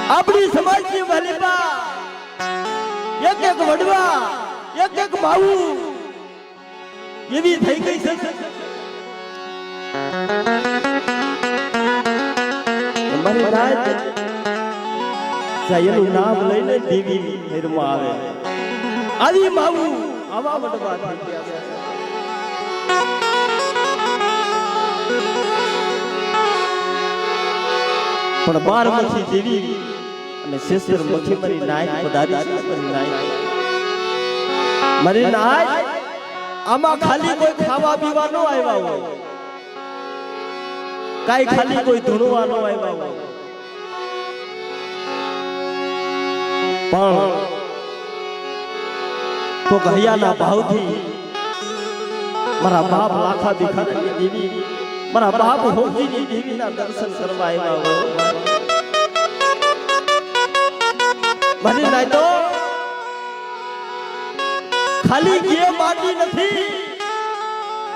આપણી સમાજની વાલીબા એક એક વડવા એક એક બાવું એવી થઈ ગઈ છે મારી રાત એનું નામ લઈને દેવી નિર્મા આવે આવી માવું આવા વડવા થઈ ગયા છે પણ 12 મથી દેવી અને શેષર મથી મારી નાય પધારી છે મારી નાય આમાં ખાલી કોઈ ખાવા પીવા નો આવ્યા હોય કાઈ ખાલી કોઈ ધૂણવા નો આવ્યા હોય પણ તો ઘડિયાના ભાવથી મારા બાપ લાખા ભિખારી દેવી મારા બાપ હોજીની દેવીના દર્શન કરવા આવ્યા હોય મારી નાય તો ખાલી કે માટી નથી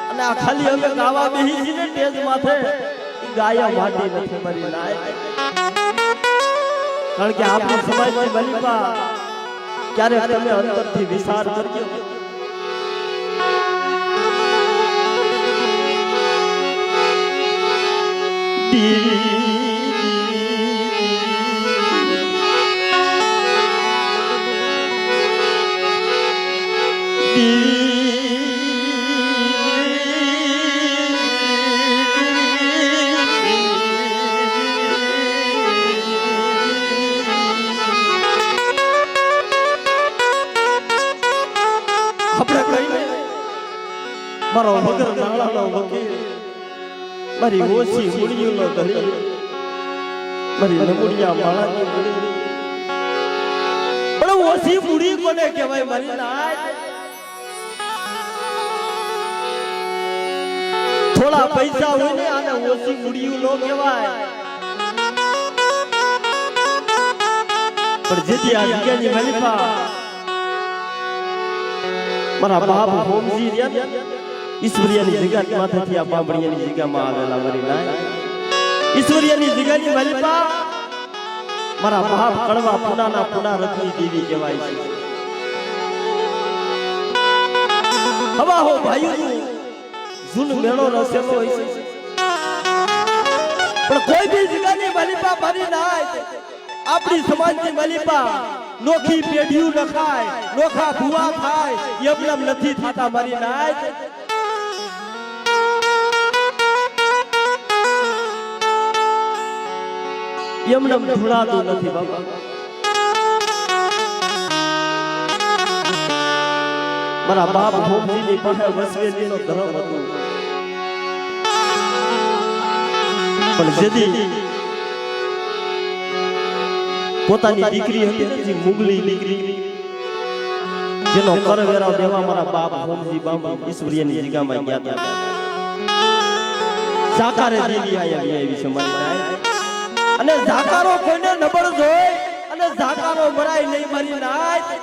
અને આ ખાલી અમે ગાવા બેહી છીએ ટેજ માથે ગાયા માટી નથી મારી નાય કારણ કે આપણી સમાજની બલિપા ક્યારે તમે અંતરથી વિચાર કરજો મારો વગર નાળાનો વકીલ મારી ઓછી મુડીઓનો ધણી મારી નમુડિયા માળાની મુડી પણ ઓછી મુડી કોને કહેવાય મારી નાય થોડા પૈસા હોય ને આને ઓછી મુડીઓ નો કહેવાય પણ જેથી આ જગ્યાની મલિફા મારા બાપ હોમજી રહ્યા ઈશ્વરિયાની જગ્યા માથેથી આ બાબડિયાની જગ્યામાં આવેલા મારી નાય ઈશ્વરિયાની જગ્યાની મલિપા મારા બાપ કડવા પુનાના પુના રત્ની દેવી કહેવાય છે હવા હો ભાઈઓ જૂન મેળો રસેલો હોય છે પણ કોઈ બી જગ્યાની મલિપા મારી નાય આપણી સમાજની મલિપા નોખી પેઢીયું ન ખાય નોખા ભુવા ખાય એમ નથી થતા મારી નાય એમને ધૂળાતું નથી બાબા મારા બાપ ભોગજીની પાસે વસવેલીનો ધર્મ હતું પણ જેદી પોતાની દીકરી હતી જે મુગલી દીકરી જેનો કરવેરા દેવા મારા બાપ ભોગજી બાબા ઈશ્વરિયાની જગ્યામાં ગયા હતા સાકારે દેવી આવી છે મારી અને ઝાકારો કોઈને નબળ જોઈ અને ઝાકારો મરાય નહીં મારી નાય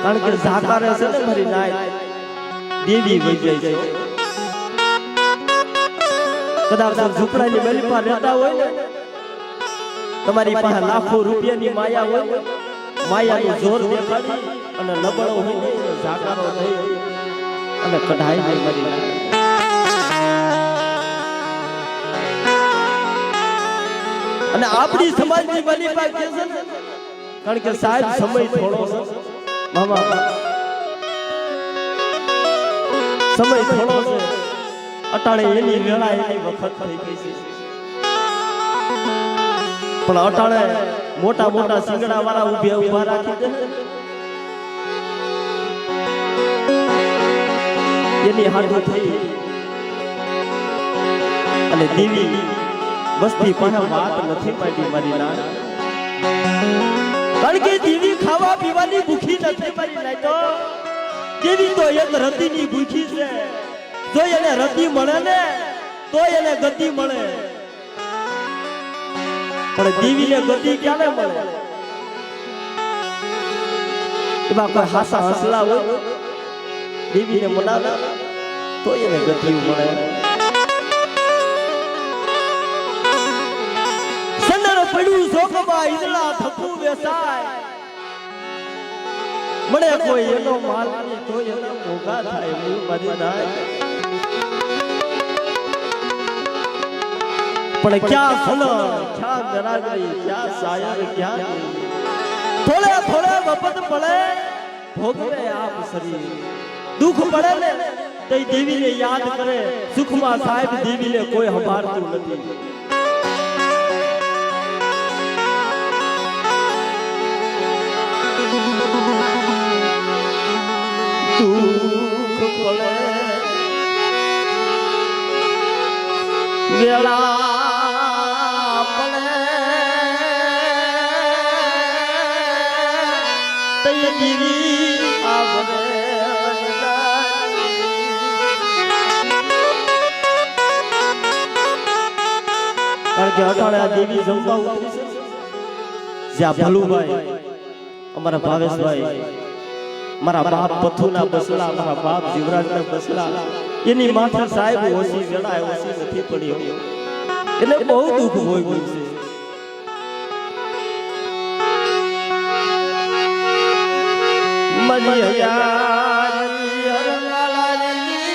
કારણ કે ઝાકારે છે ને મારી નાય દેવી વઈ જાય છે કદાચ ઝૂંપડાની મલિપા રહેતા હોય ને તમારી પાસે લાખો રૂપિયાની માયા હોય માયાનું જોર દેખાડી અને નબળો હોય ને ઝાકારો થઈ અને કઢાઈ જાય મારી નાય અને આપણી સમાજની બલિપા કે છે કારણ કે સાહેબ સમય થોડો છે મામા સમય થોડો છે અટાણે એની વેળા એની વખત થઈ ગઈ છે પણ અટાણે મોટા મોટા સિંગડા વાળા ઊભા રાખી દે એની હાથો થઈ અને દેવી વસ્તી પાસે વાત નથી માંડી મારી નાય કારણ કે દેવી ખાવા પીવાની ભૂખી નથી મારી નાય તો દેવી તો એક રતિની ભૂખી છે જો એને રતિ મળે ને તો એને ગતિ મળે પણ દેવીને ગતિ ક્યારે મળે એમાં કોઈ હાસા હસલા હોય દેવીને મનાવે તો એને ગતિ મળે શોકમાં ઈદલા થકું બેસાય મને કોઈ એનો માલ નહીં તો એને મોગા થાય હું મારી નાય પણ ક્યાં સલણ ક્યાં ગરાગરી ક્યાં શાયર ક્યાં થોડે થોડે વપત પડે ભોગવે આપ શરીર દુઃખ પડે ને તે દેવીને યાદ કરે સુખમાં સાહેબ દેવીને કોઈ સંભાળતું નથી દુઃખ પડે વેળા પડે તે દેવી આવરે કારણ કે અટાણે આ દેવી જમવા ઉતરી છે જ્યાં ભલુભાઈ અમારા ભાવેશભાઈ મારા બાપ પથુના બસલા મારા બાપ જીવરાજના બસલા એની માથે સાહેબ ઓછી વેળા ઓછી નથી પડ્યો એટલે બહુ દુઃખ ભોગવ્યું છે મજી હયારી હરલાલાજી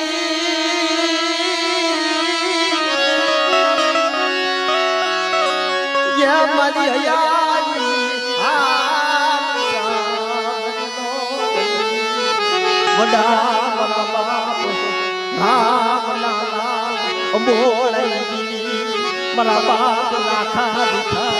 યા મજી હયારી વડા બાપ રામ નામ અંબોળાઈ દીવી મારા બાપ નાખા દીઠા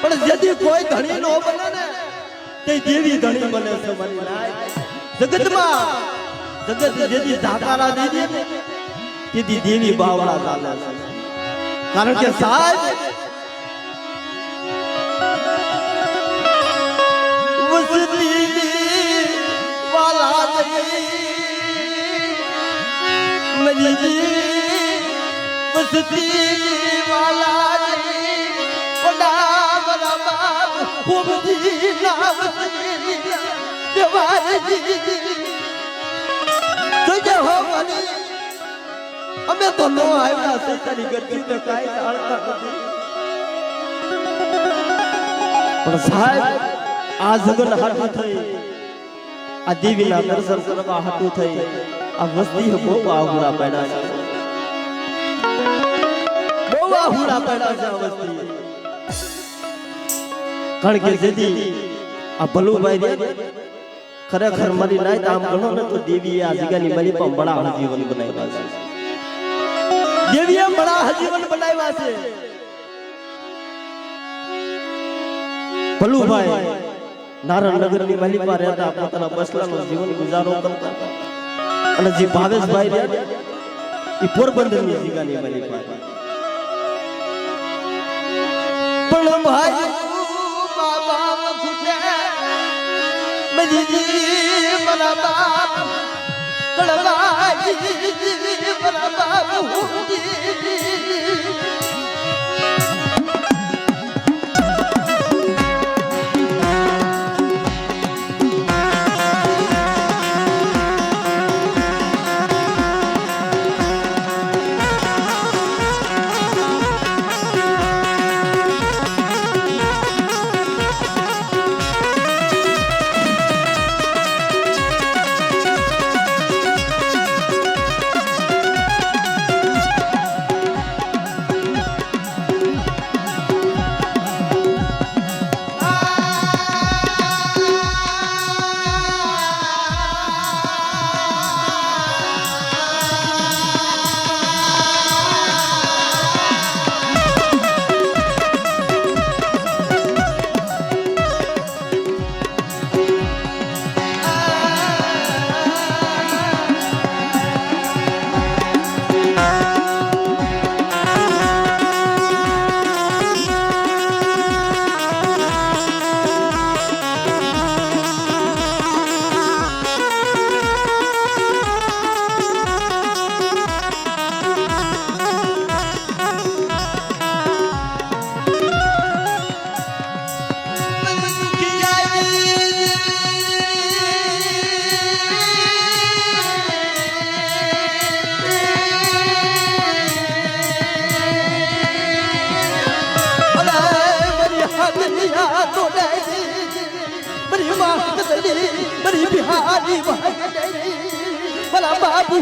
પણ જેથી કોઈ ધણી નો બને ને તે દેવી ધણી બને છે મારી નાય જગતમાં જગત જેથી ધાકારા દેવી ને તેથી દેવી બાવળા ચાલે છે કારણ કે સાહેબ વસતી વાલા મજી વસતી વાલા અમે તો નો આવ્યા છે તારી ગતિ ને કાઈ જાણતા નથી પણ સાહેબ આ જગન હાટું થઈ આ દેવીના દર્શન કરવા હાટું થઈ આ વસ્તી બહુ આહુડા પડ્યા છે બહુ આહુડા પડ્યા છે આ વસ્તી કારણ કે જેથી આ ભલુભાઈ ખરેખર મારી નાય આમ ગણો ને તો દેવીએ આ જગ્યાની મારી પણ બડા જીવન બનાવ્યા છે. દેવીએ બડા જીવન બનાવ્યા છે. ભલુભાઈ નારણનગરની માલિપા રહેતા પોતાના બસલાનું જીવન ગુજારો કરતા અને જે ભાવેશભાઈ રહ્યા એ પોરબંદરની જગ્યાની માલિપા પણ ભાઈ બાબા ઘૂટે મજી મારા બાપ કળવાજી મારા બાપ बड़ी बिहारी भला बाबू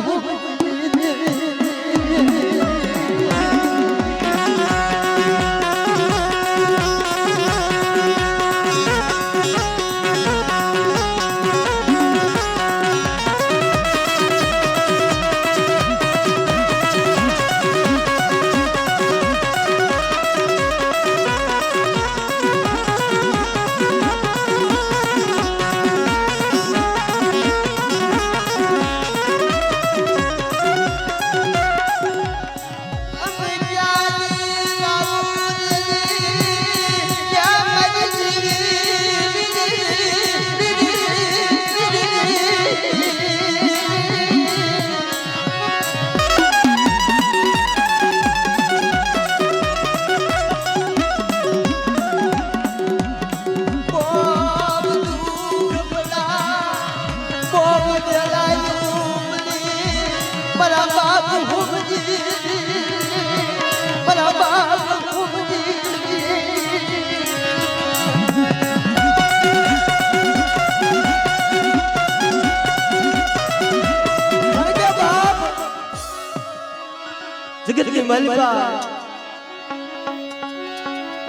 जगत की मालिका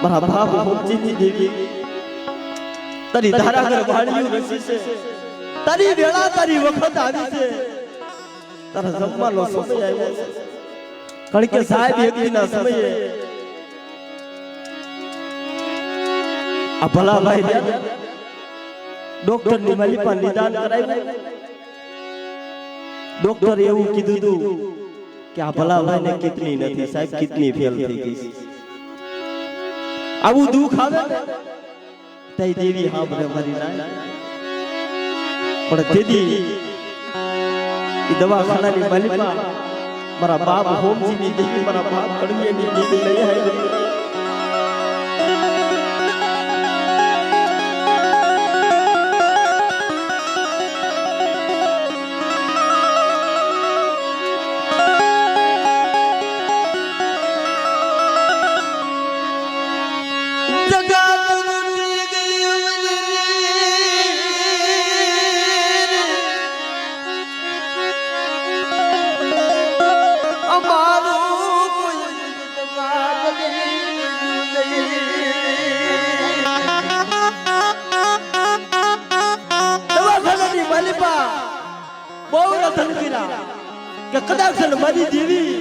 मारा बाप होमजीती देवी तारी धारागर वाड़िયું રસી છે તારી વેળા તારી વખત આવી છે તારા જમવાનો સમય આવ્યો છે કારણ કે સાહેબ એકદીના સમયે આ ભલા ભાઈ રહ્યા ડોક્ટર ની માલિકા નિદાન કરાવ્યું ડોક્ટર એવું કીધું હતું કે આ ભલા ભાઈ ને કિતની નથી સાહેબ કિતની ફેલ થઈ ગઈ આવું દુખ આવે તઈ દેવી હાબરે મરી ના પણ તેદી ઈ દવાખાનાની માલિકા મારા બાપ હોમજી ની દેવી મારા બાપ કડવીની દેવી લઈ આવી Amaro, કદાચ છે ને મારી દેવી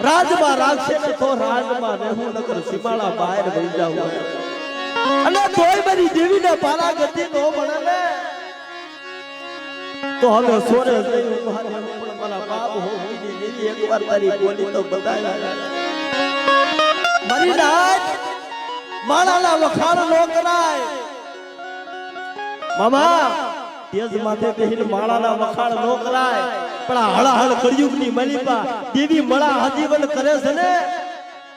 રાજમાં રાખશે ને તો રાજમાં રહેવું નકર સીમાડા બહાર વહી જાવ અને તોય મારી દેવીને પારા ગતિ નો મળે ને તો હવે સોરે મારા બાપ હો દેવી એકવાર તારી બોલી તો બતાવ્યા મારી નાચ માળાના વખાણ નો કરાય મામા તેજ માથે બેહીને માળાના વખાણ નો કરાય પણ આ હળહળ કળિયુગની મલિપા દેવી મળા આજીવન કરે છે ને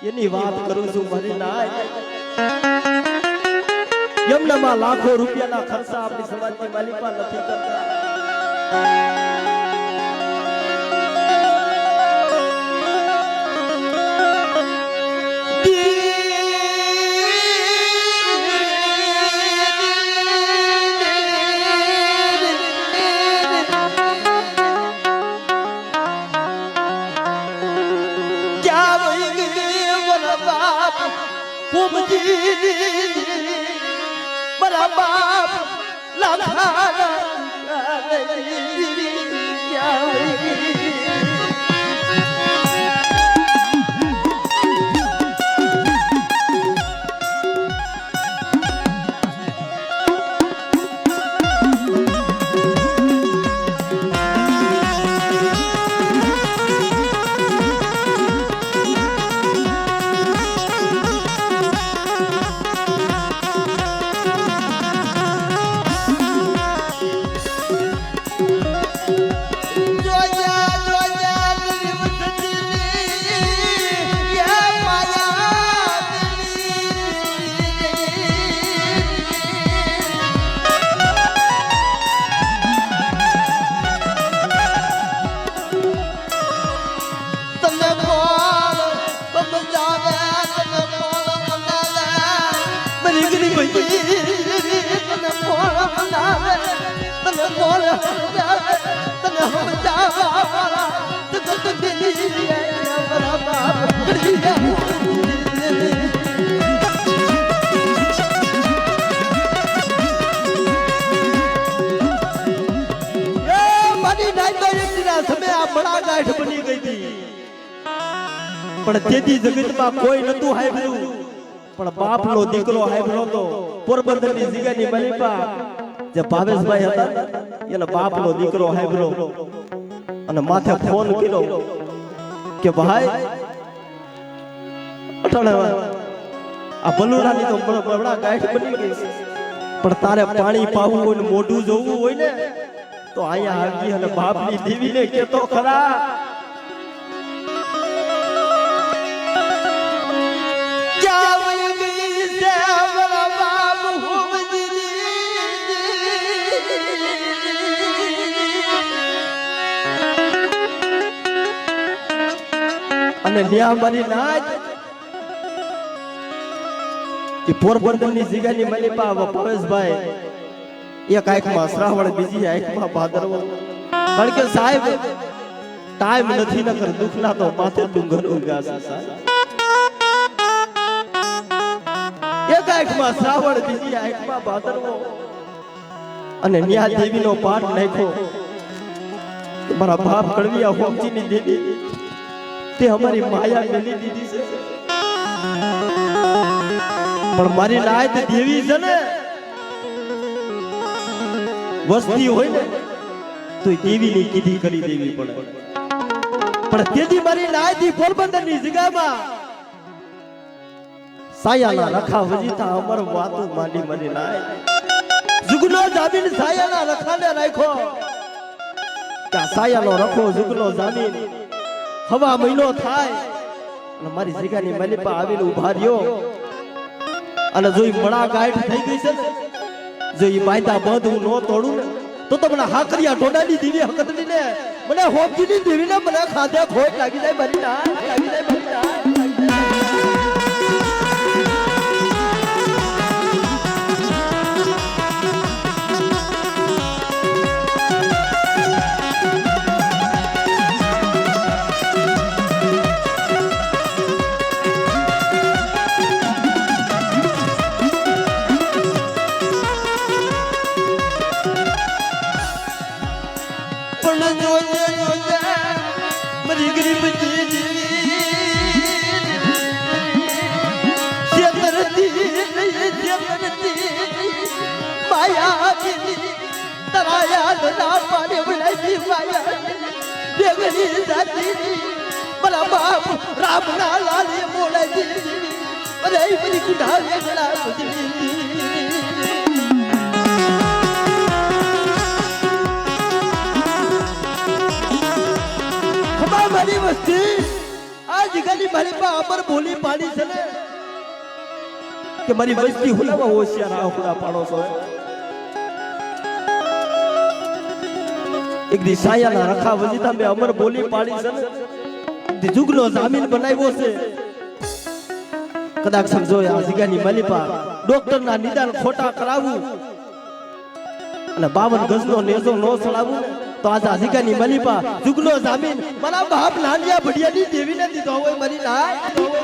એની વાત કરું છું મારી નાચ યમનામાં લાખો રૂપિયાના ખર્ચા આપણી સમાજની મલિપા નથી કરતા મારા બાપ લાખા બની ગઈ હતી પણ તેથી જગતમાં કોઈ નતું હાંભળ્યું પણ બાપનો દીકરો હાંભળ્યો તો પોરબંદરની જગ્યાની મલિપા જે ભાવેશભાઈ હતા એના બાપનો દીકરો હાંભળ્યો અને માથે ફોન કર્યો કે ભાઈ અટણ આ બલુરાની તો બડા ગાંઠ બની ગઈ પણ તારે પાણી પાવું હોય ને મોઢું જોવું હોય ને તો અહીંયા આવજી અને બાપની દેવીને કેતો ખરા અને ન્યા મારી નાચ એ પોરબંદરની જગ્યાની મલિપા પરેશભાઈ એક આંખમાં શ્રાવણ બીજી આંખમાં ભાદરવો કારણ કે સાહેબ ટાઈમ નથી ન કર દુખના તો માથે ડુંગર ઉગાશે સાહેબ એક આંખમાં શ્રાવણ બીજી આંખમાં ભાદરવો અને ન્યા દેવીનો પાઠ નાખ્યો મારા બાપ કડવિયા હોમજીની દેવી તે અમારી માયા મેલી દીધી છે પણ મારી નાયત દેવી છે ને વસ્તી હોય ને તો દેવીની કીધી કરી દેવી પડે પણ તેથી મારી નાયતી પોરબંદરની જગ્યામાં સાયાના રખા વજીતા અમર વાતો માંડી મારી નાય જુગનો જામીન સાયાના રખાને રાખ્યો કે સાયાનો રખો જુગનો જામીન હવા મહિનો થાય અને મારી જગ્યાની મલિપા આવીને ઉભા રહ્યો અને જો મણા ગાંઠ થઈ ગઈ છે ને જો ઈ વાયદા બંધ હું ન તોડું ને તો મને હાકરિયા ટોડાની દેવી હકતની ને મને હોપજીની દેવીને મને ખાધે ખોટ લાગી જાય મારી ના લાગી જાય મારી ના પણ જોજે જોજે માયા તારા યાદ ના પાડે વળાઈ માયા દેગરી જાતી મારા બાપ રામ ના લાલે મોળાઈ અરે બધી કુડા વેગળા મારી વસ્તી આજ ગલી મારી પા અમર બોલી પાડી છે ને કે મારી વસ્તી હુલાવા હોશિયાર આખુડા પાડો છો એક દી સાયાના રખા વજીતા મે અમર બોલી પાડી છે ને દી જુગનો જામીન બનાવ્યો છે કદાચ સમજો આ જગ્યાની મલીપા ડોક્ટર ના નિદાન ખોટા કરાવું અને 52 ગજનો નેજો નો સળાવું તો આજ આ જગ્યાની મલીપા જુગનો જામીન મારા બાપ નાનિયા ભડિયાની દેવીને દીધો હોય મરી નાય